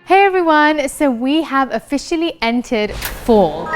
Hey everyone, so we have officially entered fall.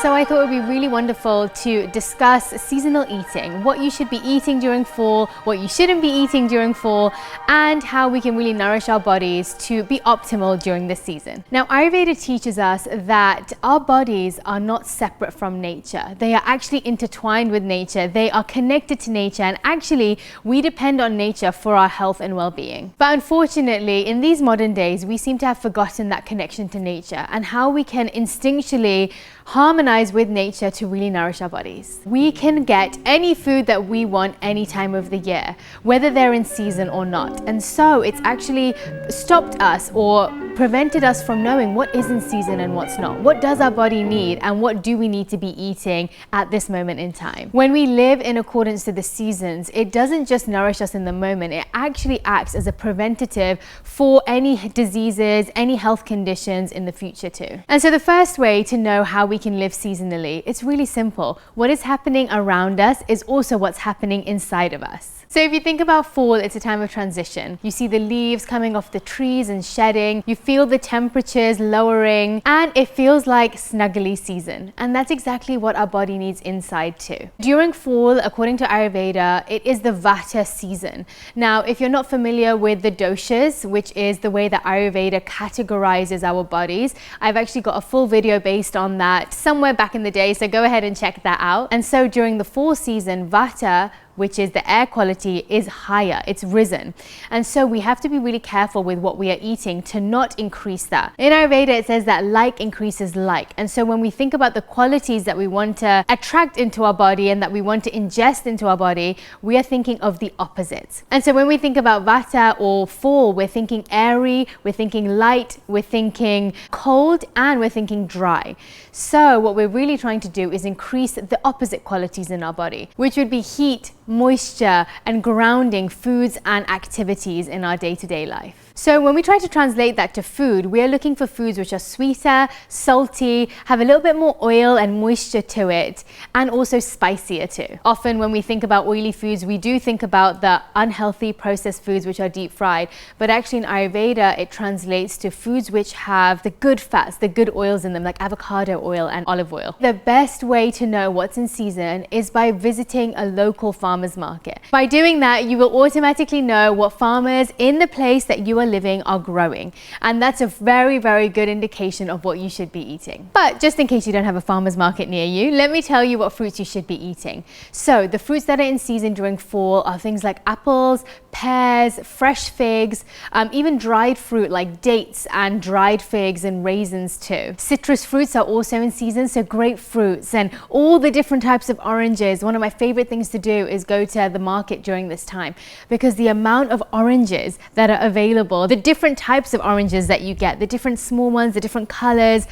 So I thought it would be really wonderful to discuss seasonal eating, what you should be eating during fall, what you shouldn't be eating during fall, and how we can really nourish our bodies to be optimal during this season. Now, Ayurveda teaches us that our bodies are not separate from nature. They are actually intertwined with nature. They are connected to nature, and actually we depend on nature for our health and well-being. But unfortunately, in these modern days, we seem to have forgotten that connection to nature and how we can instinctually harmonize with nature to really nourish our bodies. We can get any food that we want any time of the year, whether they're in season or not. And so it's actually stopped us or prevented us from knowing what is in season and what's not. What does our body need and what do we need to be eating at this moment in time? When we live in accordance to the seasons, it doesn't just nourish us in the moment, it actually acts as a preventative for any diseases, any health conditions in the future too. And so the first way to know how we can live seasonally, it's really simple. What is happening around us is also what's happening inside of us. So if you think about fall, it's a time of transition. You see the leaves coming off the trees and shedding, you feel the temperatures lowering, and it feels like snuggly season. And that's exactly what our body needs inside too. During fall, according to Ayurveda, it is the Vata season. Now, if you're not familiar with the doshas, which is the way that Ayurveda categorizes our bodies, I've actually got a full video based on that somewhere back in the day, so go ahead and check that out. And so during the fall season, Vata, which is the air quality, is higher, it's risen. And so we have to be really careful with what we are eating to not increase that. In Ayurveda, it says that like increases like. And so when we think about the qualities that we want to attract into our body and that we want to ingest into our body, we are thinking of the opposites. And so when we think about Vata or fall, we're thinking airy, we're thinking light, we're thinking cold, and we're thinking dry. So what we're really trying to do is increase the opposite qualities in our body, which would be heat, moisture, and grounding foods and activities in our day-to-day life. So when we try to translate that to food, we are looking for foods which are sweeter, salty, have a little bit more oil and moisture to it, and also spicier too. Often when we think about oily foods, we do think about the unhealthy processed foods which are deep fried, but actually in Ayurveda, it translates to foods which have the good fats, the good oils in them, like avocado oil and olive oil. The best way to know what's in season is by visiting a local farmer's market. By doing that, you will automatically know what farmers in the place that you are living are growing, and that's a very, very good indication of what you should be eating. But just in case you don't have a farmer's market near you, let me tell you what fruits you should be eating. So the fruits that are in season during fall are things like apples, pears, fresh figs, even dried fruit like dates and dried figs and raisins too. Citrus fruits are also in season, so grapefruits and all the different types of oranges. One of my favorite things to do is go to the market during this time, because the amount of oranges that are available, the different types of oranges that you get, the different small ones, the different colors,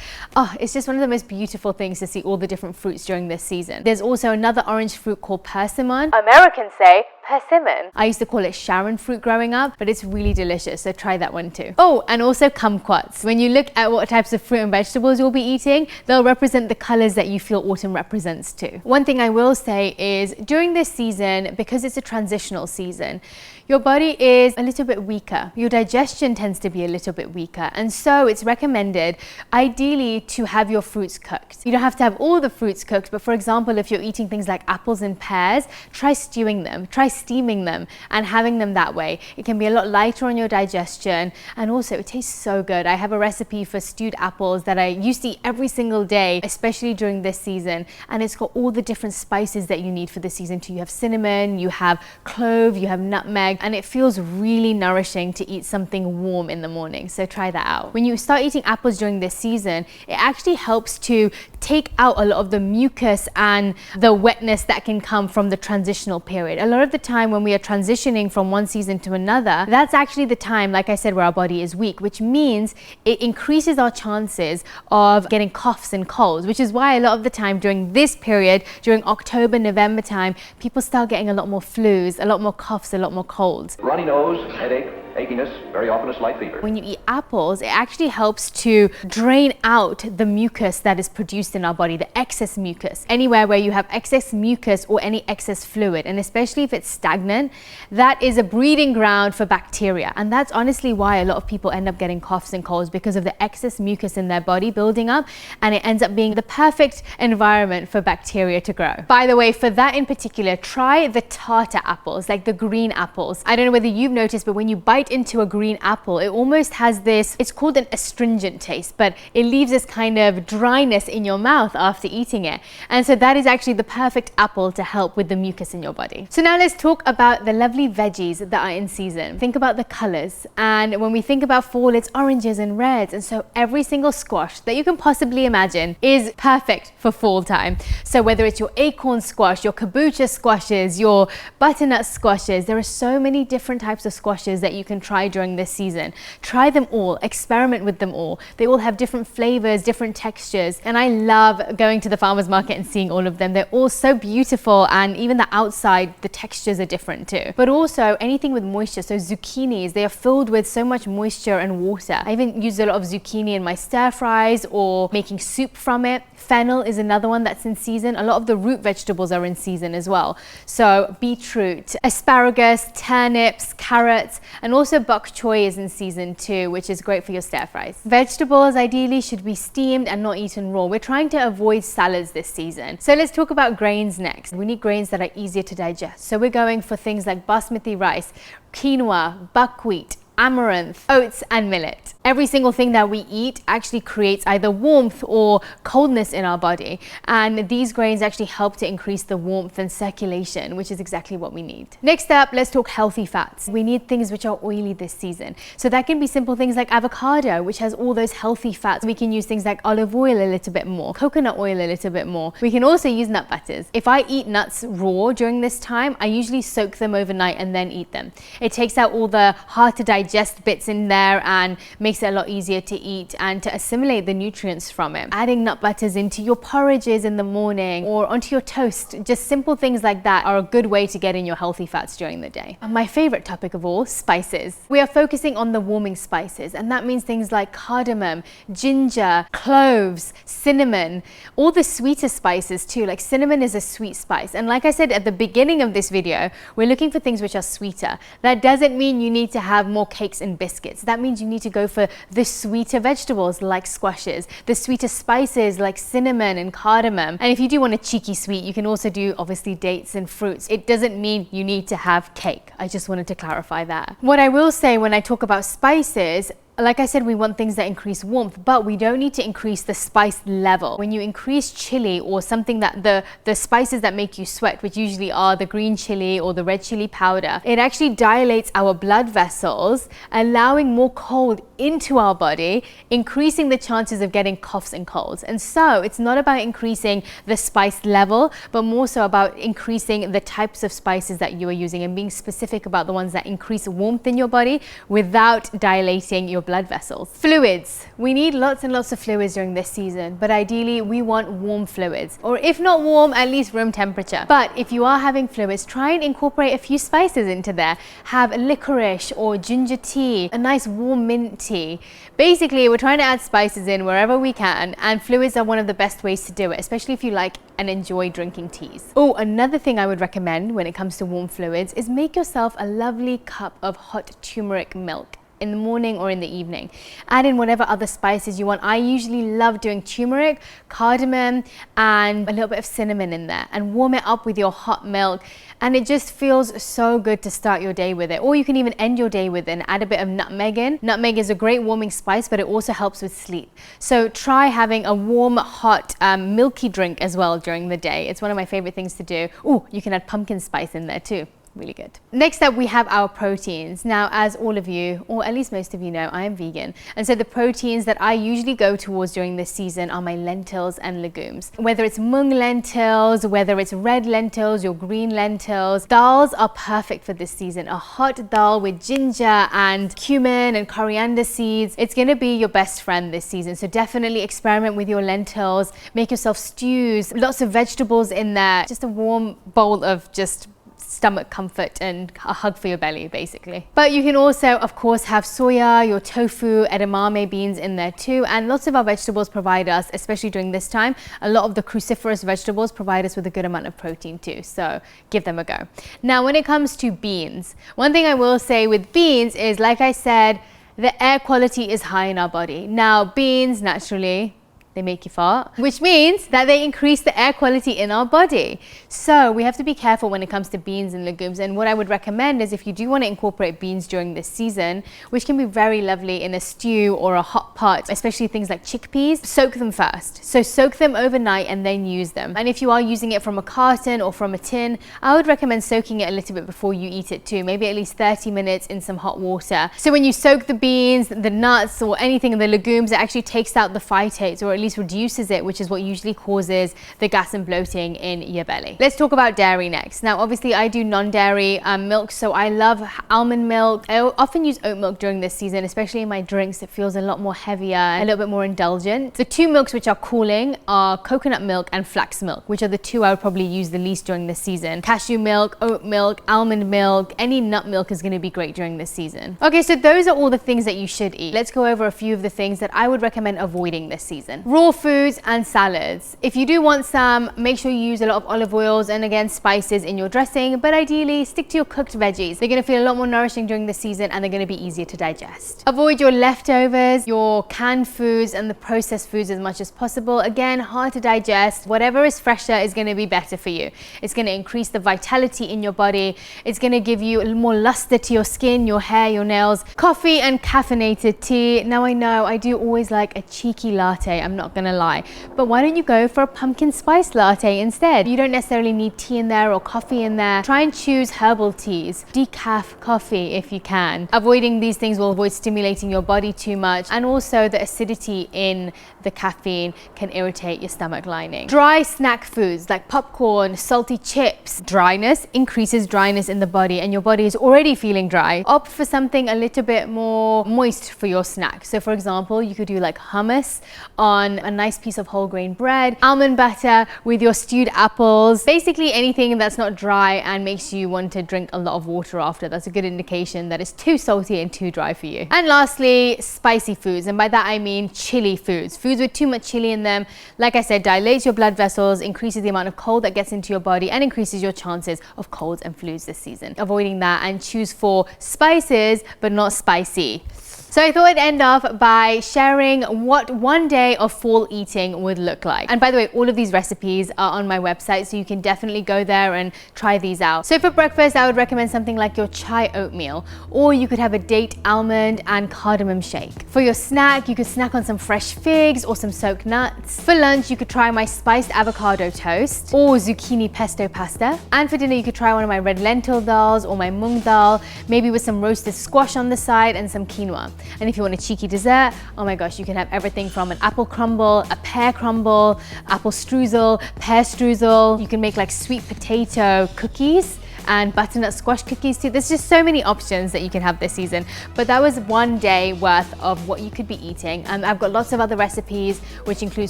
it's just one of the most beautiful things to see all the different fruits during this season. There's also another orange fruit called persimmon. Americans say persimmon. I used to call it Sharon fruit growing up, but it's really delicious, so try that one too. Oh, and also kumquats. When you look at what types of fruit and vegetables you'll be eating, they'll represent the colors that you feel autumn represents too. One thing I will say is during this season, because it's a transitional season, your body is a little bit weaker. Your digestion tends to be a little bit weaker. And so it's recommended, ideally, to have your fruits cooked. You don't have to have all the fruits cooked, but for example, if you're eating things like apples and pears, try stewing them, try steaming them and having them that way. It can be a lot lighter on your digestion, and also it tastes so good. I have a recipe for stewed apples that I used to eat every single day, especially during this season, and it's got all the different spices that you need for the season too. You have cinnamon, you have clove, you have nutmeg, and it feels really nourishing to eat something warm in the morning, so try that out. When you start eating apples during this season, it actually helps to take out a lot of the mucus and the wetness that can come from the transitional period. A lot of the time when we are transitioning from one season to another, that's actually the time, like I said, where our body is weak, which means it increases our chances of getting coughs and colds, which is why a lot of the time during this period, during October, November time, people start getting a lot more flus, a lot more coughs, a lot more colds. Runny nose, headache, achiness, very often a slight fever. When you eat apples, it actually helps to drain out the mucus that is produced in our body, the excess mucus. Anywhere where you have excess mucus or any excess fluid, and especially if it's stagnant, that is a breeding ground for bacteria. And that's honestly why a lot of people end up getting coughs and colds, because of the excess mucus in their body building up, and it ends up being the perfect environment for bacteria to grow. By the way, for that in particular, try the tartar apples, like the green apples. I don't know whether you've noticed, but when you bite into a green apple, it almost has this, it's called an astringent taste, but it leaves this kind of dryness in your mouth after eating it. And so that is actually the perfect apple to help with the mucus in your body. So now let's talk about the lovely veggies that are in season. Think about the colors. And when we think about fall, it's oranges and reds. And so every single squash that you can possibly imagine is perfect for fall time. So whether it's your acorn squash, your kabocha squashes, your butternut squashes, there are so many different types of squashes that you can try during this season. Try them all, experiment with them all. They all have different flavors, different textures, and I love going to the farmer's market and seeing all of them. They're all so beautiful, and even the outside, the textures are different too. But also anything with moisture, so zucchinis, they are filled with so much moisture and water. I even use a lot of zucchini in my stir fries or making soup from it. Fennel is another one that's in season. A lot of the root vegetables are in season as well. So beetroot, asparagus, turnips, carrots, and also bok choy is in season too, which is great for your stir fries. Vegetables ideally should be steamed and not eaten raw. We're trying to avoid salads this season. So let's talk about grains next. We need grains that are easier to digest. So we're going for things like basmati rice, quinoa, buckwheat, amaranth, oats, and millet. Every single thing that we eat actually creates either warmth or coldness in our body, and these grains actually help to increase the warmth and circulation, which is exactly what we need. Next up, let's talk healthy fats. We need things which are oily this season. So that can be simple things like avocado, which has all those healthy fats. We can use things like olive oil a little bit more, coconut oil a little bit more. We can also use nut butters. If I eat nuts raw during this time, I usually soak them overnight and then eat them. It takes out all the hard to digest bits in there and makes it a lot easier to eat and to assimilate the nutrients from it. Adding nut butters into your porridges in the morning or onto your toast, just simple things like that are a good way to get in your healthy fats during the day. And my favorite topic of all, spices. We are focusing on the warming spices, and that means things like cardamom, ginger, cloves, cinnamon, all the sweeter spices too. Like cinnamon is a sweet spice, and like I said at the beginning of this video, we're looking for things which are sweeter. That doesn't mean you need to have more cakes and biscuits. That means you need to go for the sweeter vegetables like squashes, the sweeter spices like cinnamon and cardamom. And if you do want a cheeky sweet, you can also do obviously dates and fruits. It doesn't mean you need to have cake. I just wanted to clarify that. What I will say when I talk about spices, like I said, we want things that increase warmth, but we don't need to increase the spice level. When you increase chili or something that the spices that make you sweat, which usually are the green chili or the red chili powder, it actually dilates our blood vessels, allowing more cold into our body, increasing the chances of getting coughs and colds. And so it's not about increasing the spice level, but more so about increasing the types of spices that you are using and being specific about the ones that increase warmth in your body without dilating your blood vessels. Fluids. We need lots and lots of fluids during this season, but ideally we want warm fluids, or if not warm, at least room temperature. But if you are having fluids, try and incorporate a few spices into there. Have licorice or ginger tea, a nice warm mint tea. Basically, we're trying to add spices in wherever we can, and fluids are one of the best ways to do it, especially if you like and enjoy drinking teas. Oh, another thing I would recommend when it comes to warm fluids is make yourself a lovely cup of hot turmeric milk in the morning or in the evening. Add in whatever other spices you want. I usually love doing turmeric, cardamom, and a little bit of cinnamon in there, and warm it up with your hot milk, and it just feels so good to start your day with it. Or you can even end your day with it and add a bit of nutmeg in. Nutmeg is a great warming spice, but it also helps with sleep. So try having a warm, hot, milky drink as well during the day. It's one of my favorite things to do. Oh, you can add pumpkin spice in there too. Really good. Next up, we have our proteins. Now, as all of you, or at least most of you know, I am vegan. And so the proteins that I usually go towards during this season are my lentils and legumes. Whether it's mung lentils, whether it's red lentils or green lentils, dals are perfect for this season. A hot dal with ginger and cumin and coriander seeds, it's gonna be your best friend this season. So definitely experiment with your lentils, make yourself stews, lots of vegetables in there, just a warm bowl of just stomach comfort and a hug for your belly, basically. But you can also, of course, have soya, your tofu, edamame beans in there too. And lots of our vegetables provide us, especially during this time, a lot of the cruciferous vegetables provide us with a good amount of protein too. So give them a go. Now, when it comes to beans, one thing I will say with beans is, like I said, the air quality is high in our body. Now, beans, naturally, they make you fart, which means that they increase the air quality in our body. So we have to be careful when it comes to beans and legumes. And what I would recommend is, if you do want to incorporate beans during this season, which can be very lovely in a stew or a hot pot, especially things like chickpeas, soak them first. So soak them overnight and then use them. And if you are using it from a carton or from a tin, I would recommend soaking it a little bit before you eat it too, maybe at least 30 minutes in some hot water. So when you soak the beans, the nuts, or anything in the legumes, it actually takes out the phytates, or at least reduces it, which is what usually causes the gas and bloating in your belly. Let's talk about dairy next. Now, obviously, I do non-dairy milk, so I love almond milk. I often use oat milk during this season, especially in my drinks. It feels a lot more heavier, a little bit more indulgent. The two milks which are cooling are coconut milk and flax milk, which are the two I would probably use the least during this season. Cashew milk, oat milk, almond milk, any nut milk is going to be great during this season. Okay, so those are all the things that you should eat. Let's go over a few of the things that I would recommend avoiding this season. Raw foods and salads. If you do want some, make sure you use a lot of olive oils and, again, spices in your dressing, but ideally stick to your cooked veggies. They're going to feel a lot more nourishing during the season, and they're going to be easier to digest. Avoid your leftovers, your canned foods and the processed foods as much as possible. Again, hard to digest. Whatever is fresher is going to be better for you. It's going to increase the vitality in your body. It's going to give you a little more luster to your skin, your hair, your nails. Coffee and caffeinated tea. Now, I know I do always like a cheeky latte, I'm not going to lie, but why don't you go for a pumpkin spice latte instead? You don't necessarily need tea in there or coffee in there. Try and choose herbal teas, decaf coffee if you can. Avoiding these things will avoid stimulating your body too much, and also the acidity in the caffeine can irritate your stomach lining. Dry snack foods like popcorn, salty chips. Dryness increases dryness in the body, and your body is already feeling dry. Opt for something a little bit more moist for your snack. So for example, you could do like hummus on a nice piece of whole grain bread, almond butter with your stewed apples, basically anything that's not dry and makes you want to drink a lot of water after. That's a good indication that it's too salty and too dry for you. And lastly, spicy foods, and by that I mean chili foods. Foods with too much chili in them, like I said, dilates your blood vessels, increases the amount of cold that gets into your body, and increases your chances of colds and flus this season. Avoiding that, and choose for spices but not spicy. So I thought I'd end off by sharing what one day of fall eating would look like. And by the way, all of these recipes are on my website, so you can definitely go there and try these out. So for breakfast, I would recommend something like your chai oatmeal, or you could have a date almond and cardamom shake. For your snack, you could snack on some fresh figs or some soaked nuts. For lunch, you could try my spiced avocado toast or zucchini pesto pasta. And for dinner, you could try one of my red lentil dals or my mung dal, maybe with some roasted squash on the side and some quinoa. And if you want a cheeky dessert, oh my gosh, you can have everything from an apple crumble, a pear crumble, apple streusel, pear streusel. You can make like sweet potato cookies and butternut squash cookies too. There's just so many options that you can have this season. But that was one day worth of what you could be eating. And I've got lots of other recipes, which include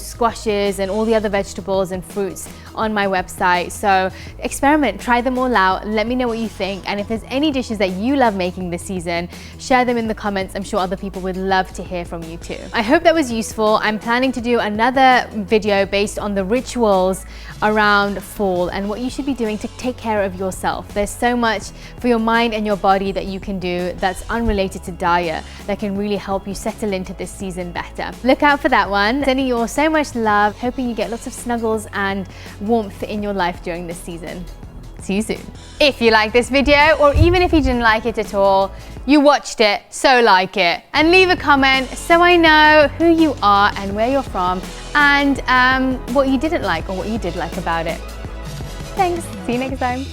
squashes and all the other vegetables and fruits on my website. So experiment, try them all out. Let me know what you think. And if there's any dishes that you love making this season, share them in the comments. I'm sure other people would love to hear from you too. I hope that was useful. I'm planning to do another video based on the rituals around fall and what you should be doing to take care of yourself. There's so much for your mind and your body that you can do that's unrelated to diet that can really help you settle into this season better. Look out for that one. Sending you all so much love, hoping you get lots of snuggles and warmth in your life during this season. See you soon. If you like this video, or even if you didn't like it at all, you watched it, so like it. And leave a comment so I know who you are and where you're from, and what you didn't like or what you did like about it. Thanks, see you next time.